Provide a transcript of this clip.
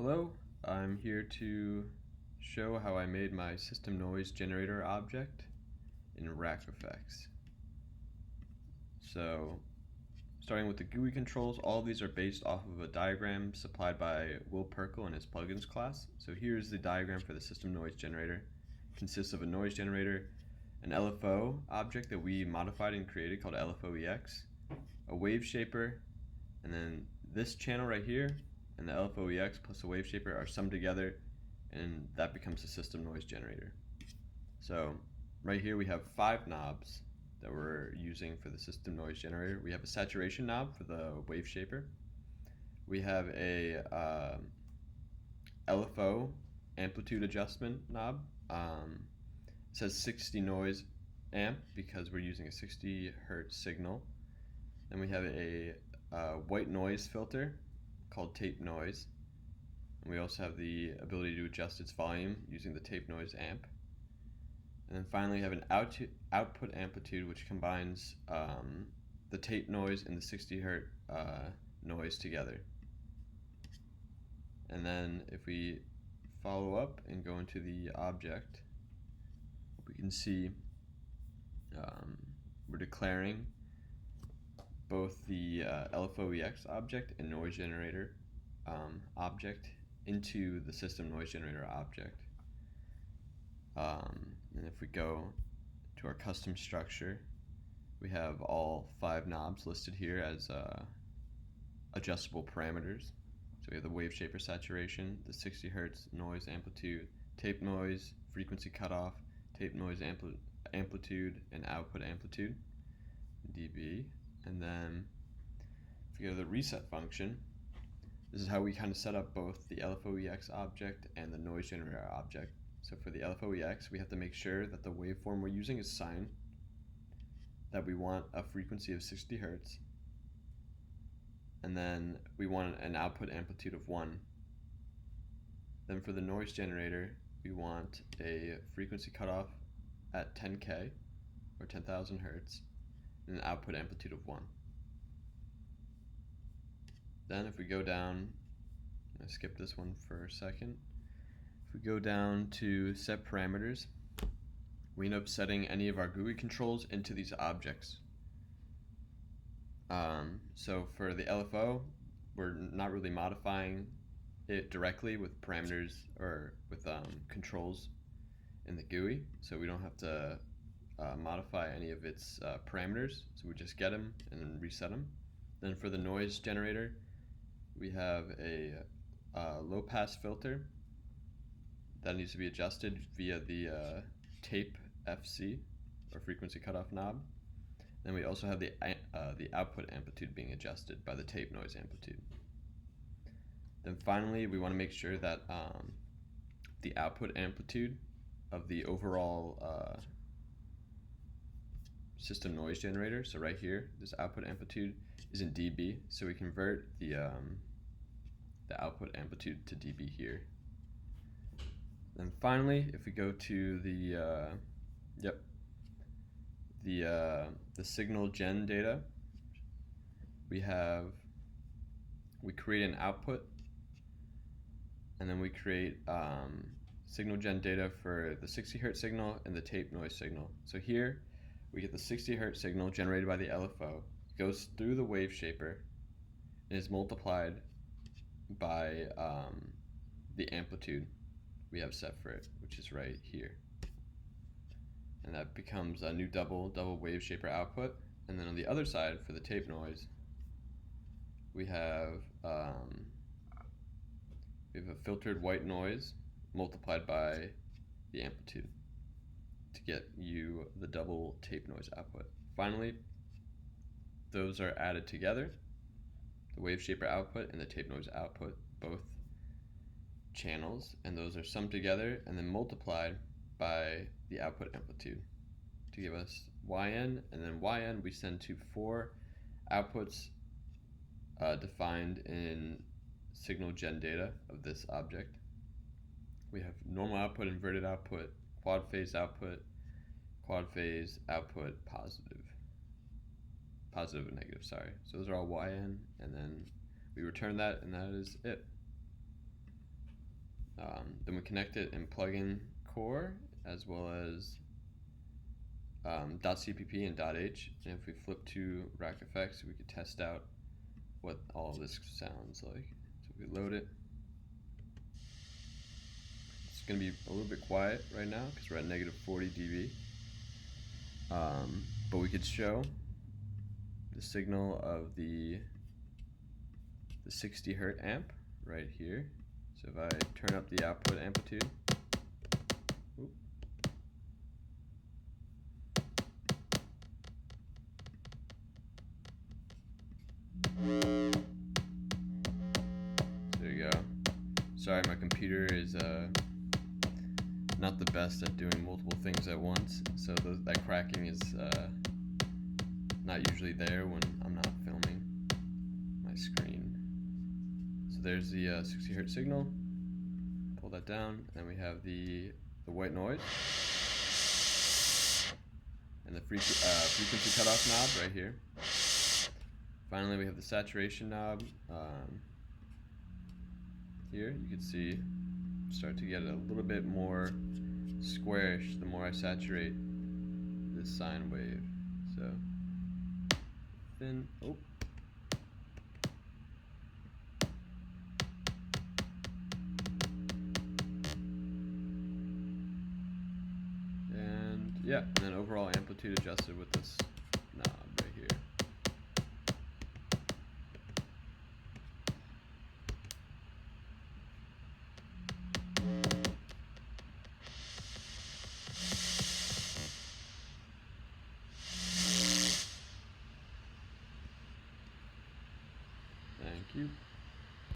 Hello, I'm here to show how I made my system noise generator object in RackAFX. So, starting with the GUI controls, all of these are based off of a diagram supplied by Will Perkle in his plugins class. So here's the diagram for the system noise generator. It consists of a noise generator, an LFO object that we modified and created called LFOEX, a wave shaper, and then this channel right here and the LFOEX plus the wave shaper are summed together, and that becomes the system noise generator. So right here we have 5 knobs that we're using for the system noise generator. We have a saturation knob for the wave shaper. We have a LFO amplitude adjustment knob. It says 60 noise amp because we're using a 60 hertz signal. Then we have a white noise filter called tape noise, and we also have the ability to adjust its volume using the tape noise amp. And then finally we have an output amplitude, which combines the tape noise and the 60 hertz noise together. And then if we follow up and go into the object, we can see we're declaring both the LFOEX object and noise generator object into the system noise generator object. And if we go to our custom structure, we have all 5 knobs listed here as adjustable parameters. So we have the wave shaper saturation, the 60 hertz noise amplitude, tape noise, frequency cutoff, tape noise amplitude, and output amplitude, dB. And then if we go to the reset function, this is how we kind of set up both the LFOEX object and the noise generator object. So for the LFOEX, we have to make sure that the waveform we're using is sine, that we want a frequency of 60 hertz, and then we want an output amplitude of 1. Then for the noise generator, we want a frequency cutoff at 10K or 10,000 hertz, and an output amplitude of 1. Then if we go down, I'm going to skip this one for a second. If we go down to set parameters, we end up setting any of our GUI controls into these objects. So for the LFO, we're not really modifying it directly with parameters or with controls in the GUI, so we don't have to modify any of its parameters, so we just get them and then reset them. Then for the noise generator, we have a low pass filter that needs to be adjusted via the tape FC or frequency cutoff knob. Then we also have the output amplitude being adjusted by the tape noise amplitude. Then finally, we want to make sure that the output amplitude of the overall system noise generator, so right here, this output amplitude is in dB, so we convert the output amplitude to dB here. Then finally, if we go to the signal gen data, we create an output, and then we create signal gen data for the 60 hertz signal and the tape noise signal. So here we get the 60 hertz signal generated by the LFO. It goes through the wave shaper and is multiplied by the amplitude we have set for it, which is right here. And that becomes a new double wave shaper output. And then on the other side, for the tape noise, we have a filtered white noise multiplied by the amplitude to get you the double tape noise output. Finally, those are added together, the wave shaper output and the tape noise output, both channels, and those are summed together and then multiplied by the output amplitude to give us yn, and then yn we send to 4 outputs defined in signal gen data of this object. We have normal output, inverted output, quad phase output, quad phase output, positive and negative, sorry. So those are all yn, and then we return that, and that is it. Then we connect it in plugin core as well as .cpp and .h. And if we flip to RackAFX, we could test out what all of this sounds like. So if we load it, it's going to be a little bit quiet right now because we're at negative 40 dB. But we could show the signal of the 60 Hz amp right here. So if I turn up the output amplitude, there you go. Sorry, my computer is not the best at doing multiple things at once, so that cracking is not usually there when I'm not filming my screen. So there's the 60 Hz signal. Pull that down, and then we have the white noise and the frequency cutoff knob right here. Finally, we have the saturation knob. Here you can see start to get a little bit more squarish the more I saturate this sine wave. So then, and yeah, and then overall amplitude adjusted with this